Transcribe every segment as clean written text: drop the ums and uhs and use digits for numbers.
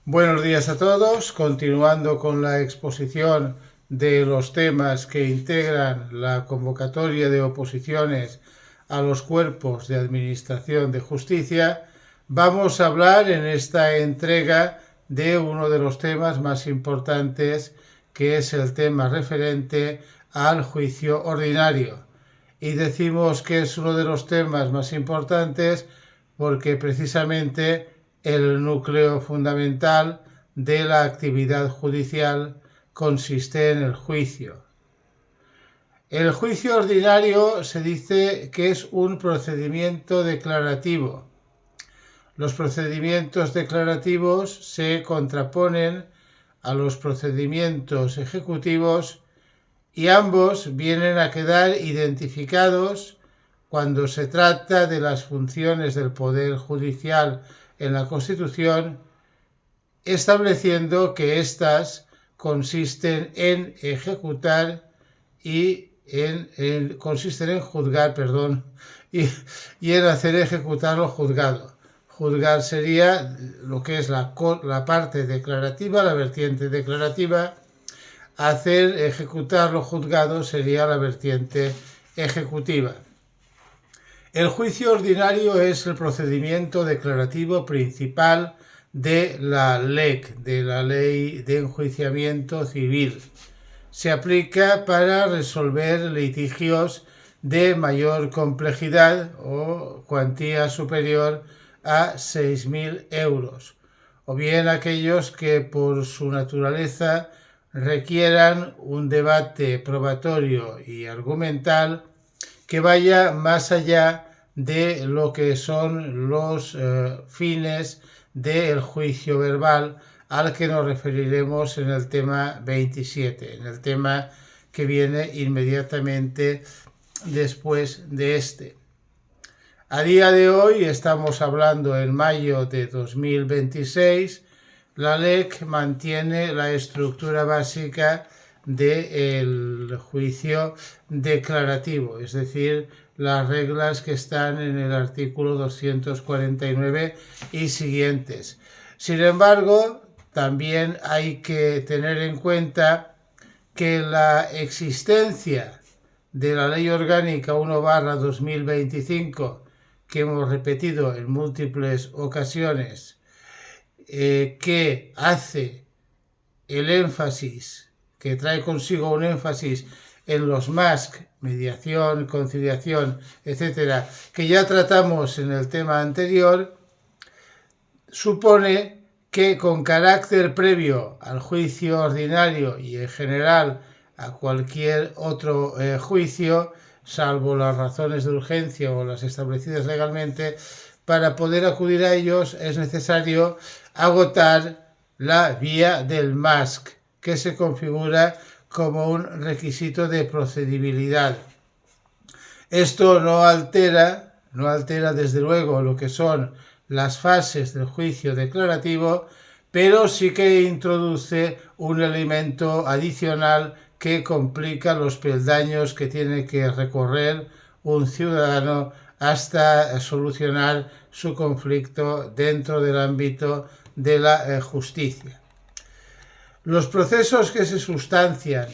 Buenos días a todos, continuando con la exposición de los temas que integran la convocatoria de oposiciones a los cuerpos de administración de justicia, vamos a hablar en esta entrega de uno de los temas más importantes, que es el tema referente al juicio ordinario. Y decimos que es uno de los temas más importantes porque precisamente el núcleo fundamental de la actividad judicial consiste en el juicio. El juicio ordinario se dice que es un procedimiento declarativo. Los procedimientos declarativos se contraponen a los procedimientos ejecutivos y ambos vienen a quedar identificados cuando se trata de las funciones del Poder Judicial en la Constitución, estableciendo que éstas consisten en ejecutar consisten en juzgar, y en hacer ejecutar lo juzgado. Juzgar sería lo que es la parte declarativa, la vertiente declarativa. Hacer ejecutar lo juzgado sería la vertiente ejecutiva. El juicio ordinario es el procedimiento declarativo principal de la LEC, de la Ley de Enjuiciamiento Civil. Se aplica para resolver litigios de mayor complejidad o cuantía superior a 6.000 euros, o bien aquellos que por su naturaleza requieran un debate probatorio y argumental que vaya más allá de lo que son los fines del juicio verbal, al que nos referiremos en el tema 27, en el tema que viene inmediatamente después de este. A día de hoy, estamos hablando en mayo de 2026, la LEC mantiene la estructura básica del juicio declarativo, es decir, las reglas que están en el artículo 249 y siguientes. Sin embargo, también hay que tener en cuenta que la existencia de la Ley Orgánica 1/2025, que hemos repetido en múltiples ocasiones, que hace el énfasis, que trae consigo un énfasis en los MASC, mediación, conciliación, etcétera, que ya tratamos en el tema anterior, supone que con carácter previo al juicio ordinario y en general a cualquier otro juicio, salvo las razones de urgencia o las establecidas legalmente, para poder acudir a ellos es necesario agotar la vía del MASC, que se configura como un requisito de procedibilidad. Esto no altera desde luego lo que son las fases del juicio declarativo, pero sí que introduce un elemento adicional que complica los peldaños que tiene que recorrer un ciudadano hasta solucionar su conflicto dentro del ámbito de la justicia. Los procesos que se sustancian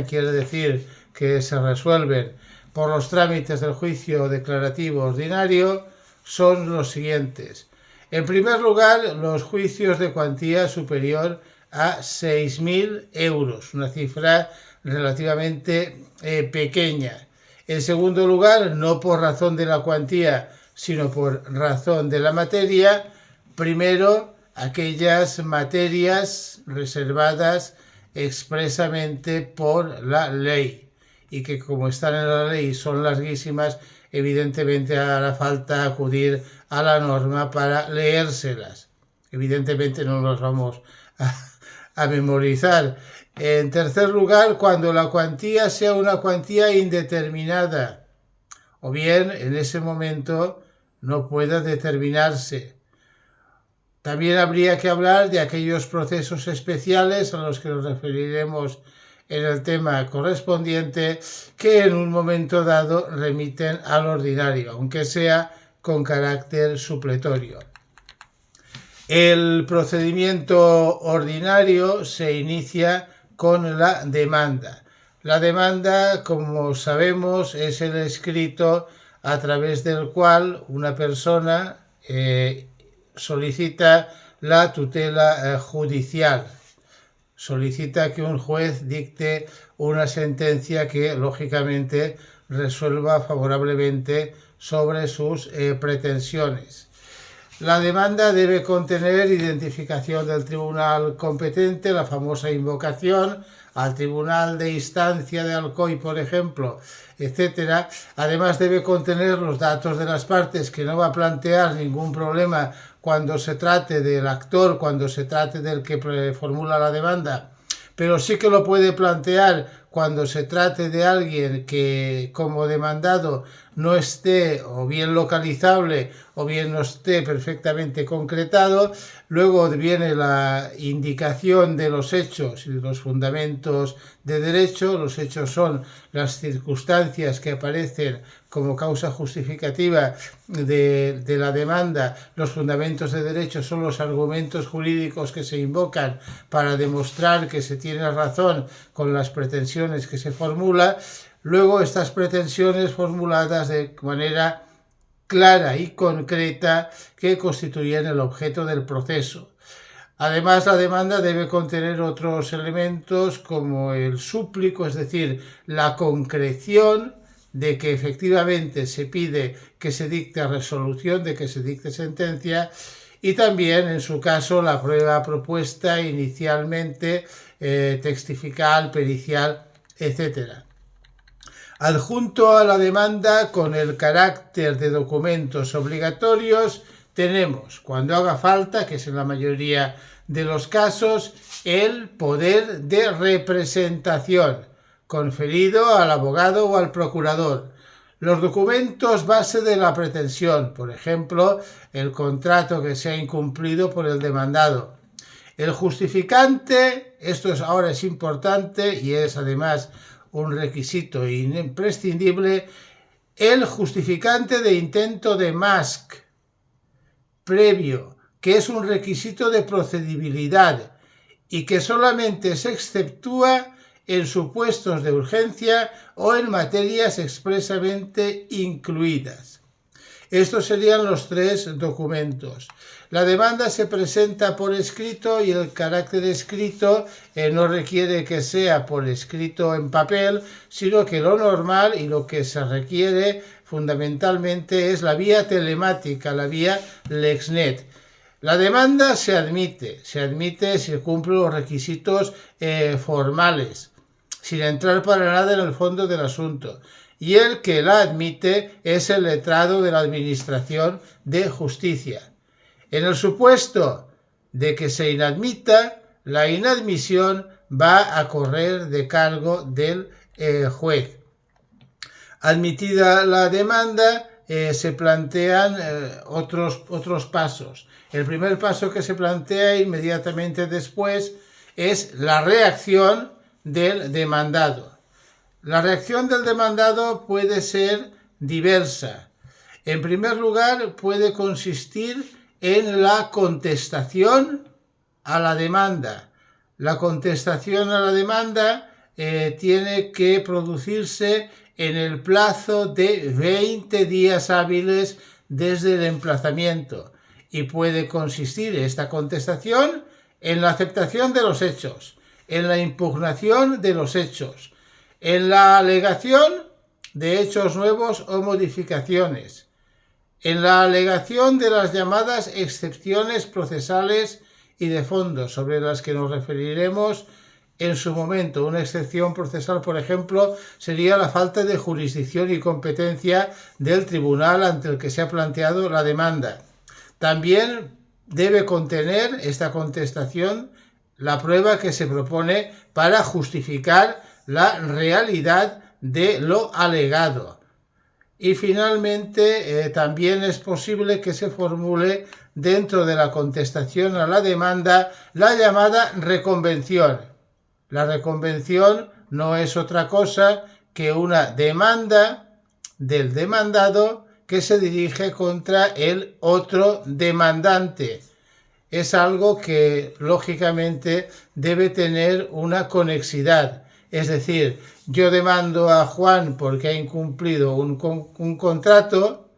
quiere decir que se resuelven por los trámites del juicio declarativo ordinario, son los siguientes. En primer lugar, los juicios de cuantía superior a 6.000 euros, una cifra relativamente pequeña. En segundo lugar, no por razón de la cuantía, sino por razón de la materia. Primero, aquellas materias reservadas expresamente por la ley y que, como están en la ley, son larguísimas, evidentemente hará falta acudir a la norma para leérselas. Evidentemente no nos vamos a memorizar. En tercer lugar, cuando la cuantía sea una cuantía indeterminada, o bien en ese momento no pueda determinarse. También habría que hablar de aquellos procesos especiales a los que nos referiremos en el tema correspondiente, que en un momento dado remiten al ordinario, aunque sea con carácter supletorio. El procedimiento ordinario se inicia con la demanda. La demanda, como sabemos, es el escrito a través del cual una persona solicita la tutela judicial, solicita que un juez dicte una sentencia que lógicamente resuelva favorablemente sobre sus pretensiones. La demanda debe contener identificación del tribunal competente, la famosa invocación al tribunal de instancia de Alcoy, por ejemplo, etcétera. Además debe contener los datos de las partes, que no va a plantear ningún problema cuando se trate del actor, cuando se trate del que formula la demanda, pero sí que lo puede plantear cuando se trate de alguien que como demandado no esté o bien localizable o bien no esté perfectamente concretado. Luego viene la indicación de los hechos y de los fundamentos de derecho. Los hechos son las circunstancias que aparecen como causa justificativa de la demanda. Los fundamentos de derecho son los argumentos jurídicos que se invocan para demostrar que se tiene razón con las pretensiones que se formula. Luego estas pretensiones formuladas de manera clara y concreta que constituyen el objeto del proceso. Además, la demanda debe contener otros elementos como el súplico, es decir, la concreción de que efectivamente se pide que se dicte resolución, de que se dicte sentencia, y también, en su caso, la prueba propuesta inicialmente, testifical, pericial, etc. Adjunto a la demanda con el carácter de documentos obligatorios tenemos, cuando haga falta, que es en la mayoría de los casos, el poder de representación conferido al abogado o al procurador. Los documentos base de la pretensión, por ejemplo, el contrato que se ha incumplido por el demandado. El justificante, esto ahora es importante y es además un requisito imprescindible, el justificante de intento de MASC previo, que es un requisito de procedibilidad y que solamente se exceptúa en supuestos de urgencia o en materias expresamente incluidas. Estos serían los tres documentos. La demanda se presenta por escrito y el carácter escrito no requiere que sea por escrito en papel, sino que lo normal y lo que se requiere fundamentalmente es la vía telemática, la vía LexNet. La demanda se admite si cumple los requisitos formales, sin entrar para nada en el fondo del asunto. Y el que la admite es el letrado de la Administración de Justicia. En el supuesto de que se inadmita, la inadmisión va a correr de cargo del juez. Admitida la demanda, se plantean otros pasos. El primer paso que se plantea inmediatamente después es la reacción del demandado. La reacción del demandado puede ser diversa. En primer lugar, puede consistir en la contestación a la demanda. La contestación a la demanda tiene que producirse en el plazo de 20 días hábiles desde el emplazamiento y puede consistir esta contestación en la aceptación de los hechos, en la impugnación de los hechos, en la alegación de hechos nuevos o modificaciones, en la alegación de las llamadas excepciones procesales y de fondo, sobre las que nos referiremos en su momento. Una excepción procesal, por ejemplo, sería la falta de jurisdicción y competencia del tribunal ante el que se ha planteado la demanda. También debe contener esta contestación la prueba que se propone para justificar la realidad de lo alegado. Y finalmente, también es posible que se formule dentro de la contestación a la demanda la llamada reconvención. La reconvención no es otra cosa que una demanda del demandado que se dirige contra el otro demandante. es algo que lógicamente debe tener una conexidad. Es decir, yo demando a Juan porque ha incumplido un contrato,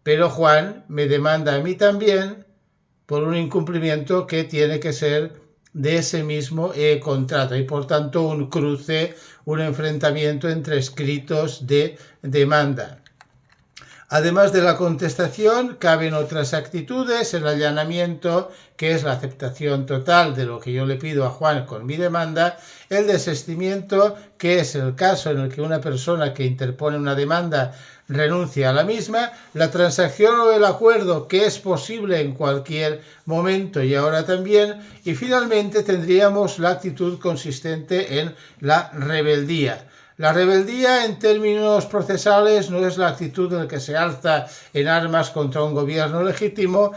pero Juan me demanda a mí también por un incumplimiento que tiene que ser de ese mismo contrato. Y por tanto un cruce, un enfrentamiento entre escritos de demanda. Además de la contestación, caben otras actitudes: el allanamiento, que es la aceptación total de lo que yo le pido a Juan con mi demanda; el desistimiento, que es el caso en el que una persona que interpone una demanda renuncia a la misma; la transacción o el acuerdo, que es posible en cualquier momento y ahora también; y finalmente tendríamos la actitud consistente en la rebeldía. La rebeldía, en términos procesales, no es la actitud del que se alza en armas contra un gobierno legítimo,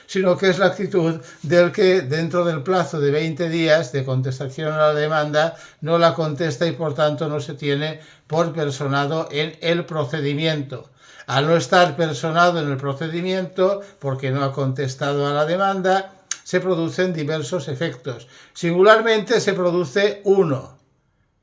sino que es la actitud del que, dentro del plazo de 20 días de contestación a la demanda, no la contesta y por tanto no se tiene por personado en el procedimiento. Al no estar personado en el procedimiento, porque no ha contestado a la demanda, se producen diversos efectos. Singularmente se produce uno,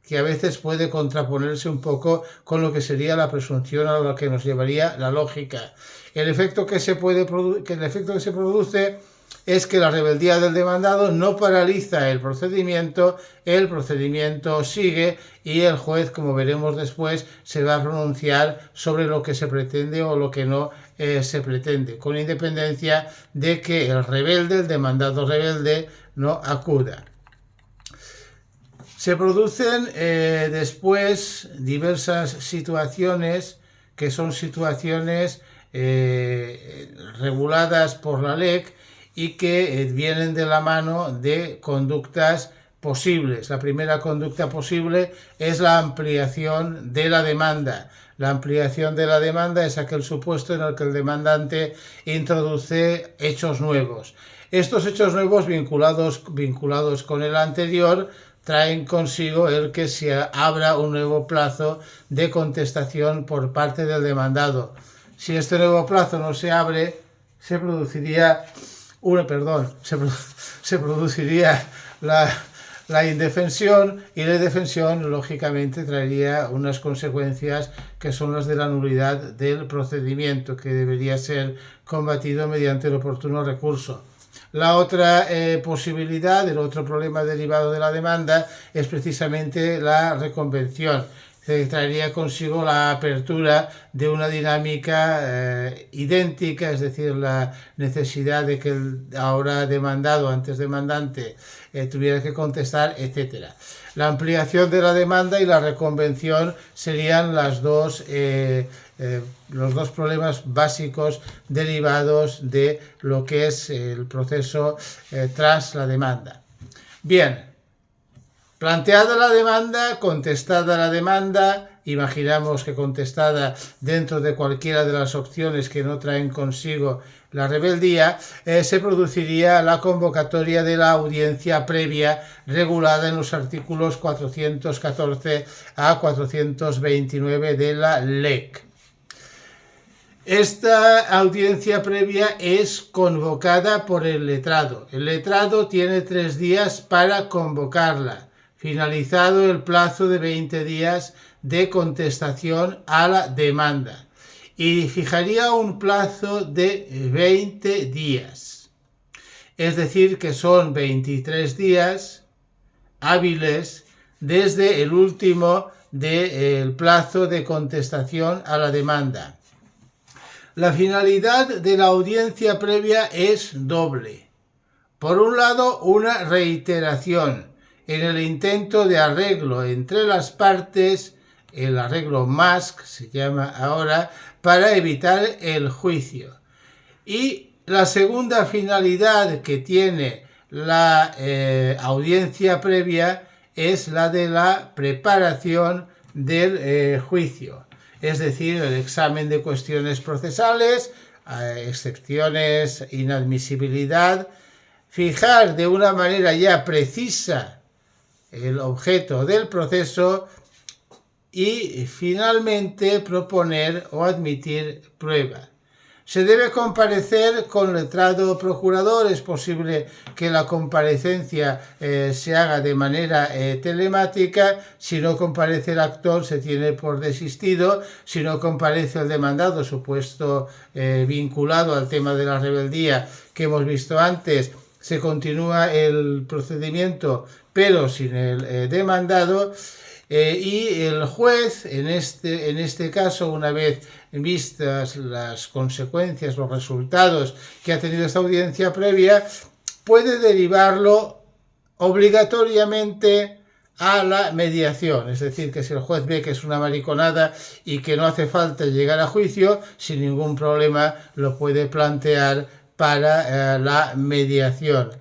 que a veces puede contraponerse un poco con lo que sería la presunción a lo que nos llevaría la lógica. El efecto que se produce es que la rebeldía del demandado no paraliza el procedimiento sigue y el juez, como veremos después, se va a pronunciar sobre lo que se pretende o lo que no se pretende, con independencia de que el demandado rebelde, no acuda. Se producen después diversas situaciones que son situaciones reguladas por la LEC y que vienen de la mano de conductas posibles. La primera conducta posible es la ampliación de la demanda. La ampliación de la demanda es aquel supuesto en el que el demandante introduce hechos nuevos. Estos hechos nuevos vinculados con el anterior traen consigo el que se abra un nuevo plazo de contestación por parte del demandado. Si este nuevo plazo no se abre, se produciría la indefensión, y la indefensión lógicamente traería unas consecuencias que son las de la nulidad del procedimiento, que debería ser combatido mediante el oportuno recurso. La otra posibilidad, el otro problema derivado de la demanda, es precisamente la reconvención, que traería consigo la apertura de una dinámica idéntica, es decir, la necesidad de que el ahora demandado, antes demandante, tuviera que contestar, etc. La ampliación de la demanda y la reconvención serían los dos problemas básicos derivados de lo que es el proceso tras la demanda. Bien, planteada la demanda, contestada la demanda, imaginamos que contestada dentro de cualquiera de las opciones que no traen consigo la rebeldía, se produciría la convocatoria de la audiencia previa regulada en los artículos 414 a 429 de la LEC. Esta audiencia previa es convocada por el letrado. El letrado tiene 3 días para convocarla, finalizado el plazo de 20 días de contestación a la demanda, y fijaría un plazo de 20 días. Es decir, que son 23 días hábiles desde el último del plazo de contestación a la demanda. La finalidad de la audiencia previa es doble. Por un lado, una reiteración en el intento de arreglo entre las partes, el arreglo MASC se llama ahora, para evitar el juicio. Y la segunda finalidad que tiene la audiencia previa es la de la preparación del juicio. Es decir, el examen de cuestiones procesales, excepciones, inadmisibilidad, fijar de una manera ya precisa el objeto del proceso y finalmente proponer o admitir prueba. Se debe comparecer con letrado o procurador. Es posible que la comparecencia se haga de manera telemática. Si no comparece el actor, se tiene por desistido. Si no comparece el demandado, supuesto vinculado al tema de la rebeldía que hemos visto antes, se continúa el procedimiento, pero sin el demandado. Y el juez, en este caso, una vez vistas las consecuencias, los resultados que ha tenido esta audiencia previa, puede derivarlo obligatoriamente a la mediación. Es decir, que si el juez ve que es una mariconada y que no hace falta llegar a juicio, sin ningún problema lo puede plantear para la mediación.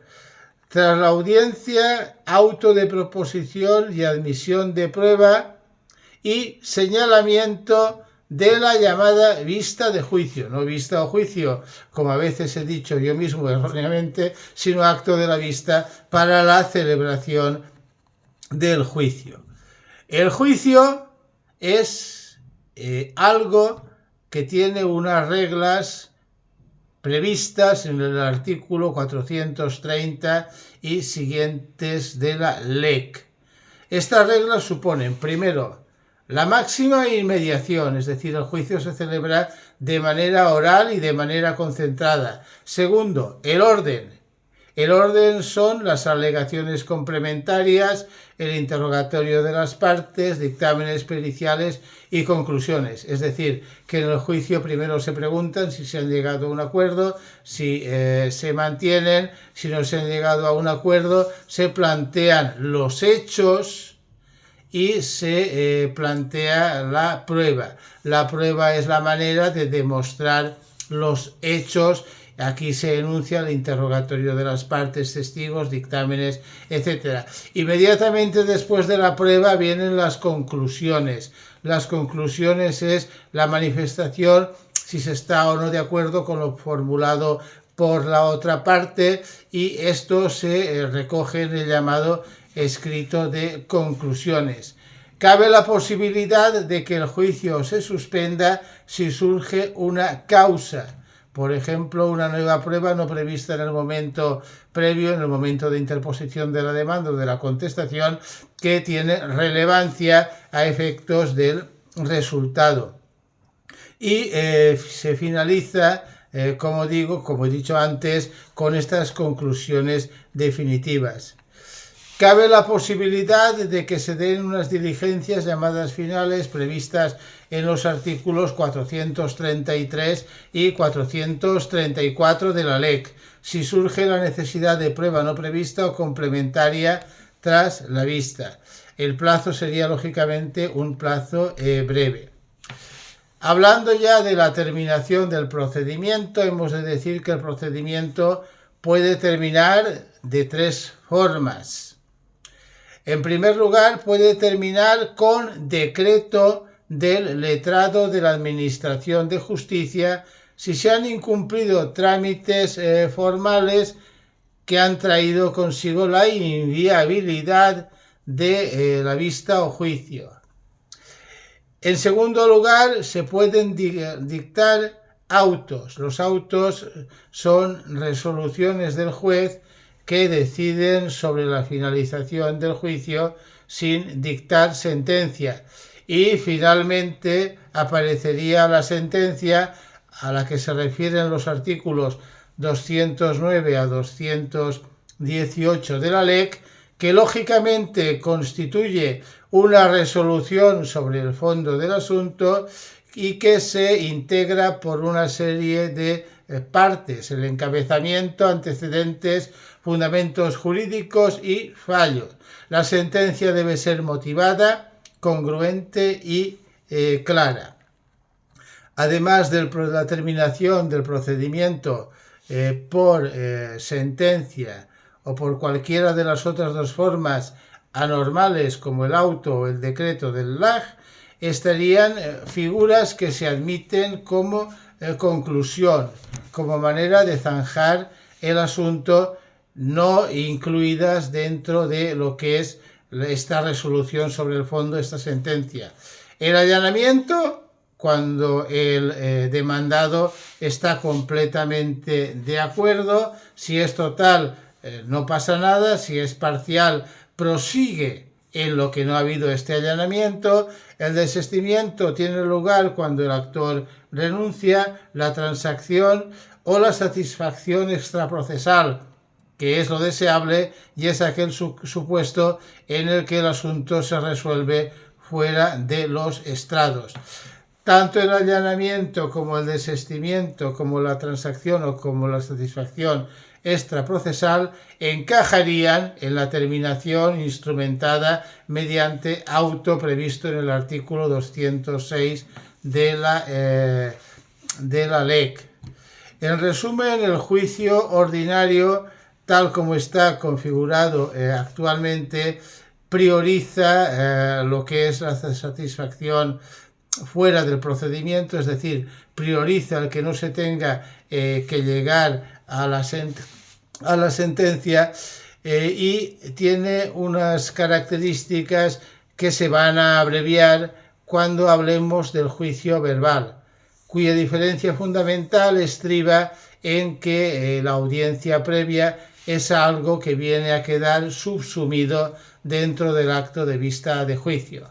Tras la audiencia, auto de proposición y admisión de prueba y señalamiento de la llamada vista de juicio. No vista o juicio, como a veces he dicho yo mismo erróneamente, sino acto de la vista para la celebración del juicio. El juicio es algo que tiene unas reglas previstas en el artículo 430 y siguientes de la LEC. Estas reglas suponen, primero, la máxima inmediación, es decir, el juicio se celebra de manera oral y de manera concentrada. Segundo, el orden. El orden son las alegaciones complementarias, el interrogatorio de las partes, dictámenes periciales y conclusiones. Es decir, que en el juicio primero se preguntan si se han llegado a un acuerdo, si se mantienen, si no se han llegado a un acuerdo, se plantean los hechos y se plantea la prueba. La prueba es la manera de demostrar los hechos. Aquí se enuncia el interrogatorio de las partes, testigos, dictámenes, etc. Inmediatamente después de la prueba vienen las conclusiones. Las conclusiones es la manifestación si se está o no de acuerdo con lo formulado por la otra parte, y esto se recoge en el llamado escrito de conclusiones. Cabe la posibilidad de que el juicio se suspenda si surge una causa. Por ejemplo, una nueva prueba no prevista en el momento previo, en el momento de interposición de la demanda o de la contestación, que tiene relevancia a efectos del resultado. Y se finaliza, como he dicho antes, con estas conclusiones definitivas. Cabe la posibilidad de que se den unas diligencias llamadas finales previstas en los artículos 433 y 434 de la LEC, si surge la necesidad de prueba no prevista o complementaria tras la vista. El plazo sería, lógicamente, un plazo breve. Hablando ya de la terminación del procedimiento, hemos de decir que el procedimiento puede terminar de tres formas. En primer lugar, puede terminar con decreto del letrado de la Administración de Justicia si se han incumplido trámites formales que han traído consigo la inviabilidad de la vista o juicio. En segundo lugar, se pueden dictar autos. Los autos son resoluciones del juez que deciden sobre la finalización del juicio sin dictar sentencia. Y finalmente aparecería la sentencia a la que se refieren los artículos 209 a 218 de la LEC, que lógicamente constituye una resolución sobre el fondo del asunto y que se integra por una serie de partes: el encabezamiento, antecedentes, fundamentos jurídicos y fallos. La sentencia debe ser motivada, congruente y clara. Además de la terminación del procedimiento por sentencia o por cualquiera de las otras dos formas anormales, como el auto o el decreto del LAG, estarían figuras que se admiten como conclusión, como manera de zanjar el asunto, no incluidas dentro de lo que es esta resolución sobre el fondo, esta sentencia. El allanamiento, cuando el demandado está completamente de acuerdo. Si es total, no pasa nada. Si es parcial, prosigue en lo que no ha habido este allanamiento. El desistimiento tiene lugar cuando el actor renuncia, la transacción o la satisfacción extraprocesal, que es lo deseable, y es aquel supuesto en el que el asunto se resuelve fuera de los estrados. Tanto el allanamiento como el desistimiento, como la transacción o como la satisfacción extraprocesal encajarían en la terminación instrumentada mediante auto previsto en el artículo 206 de la LEC. En resumen, el juicio ordinario, tal como está configurado actualmente, prioriza lo que es la satisfacción fuera del procedimiento, es decir, prioriza el que no se tenga que llegar a la sentencia, y tiene unas características que se van a abreviar cuando hablemos del juicio verbal, cuya diferencia fundamental estriba en que la audiencia previa es algo que viene a quedar subsumido dentro del acto de vista de juicio.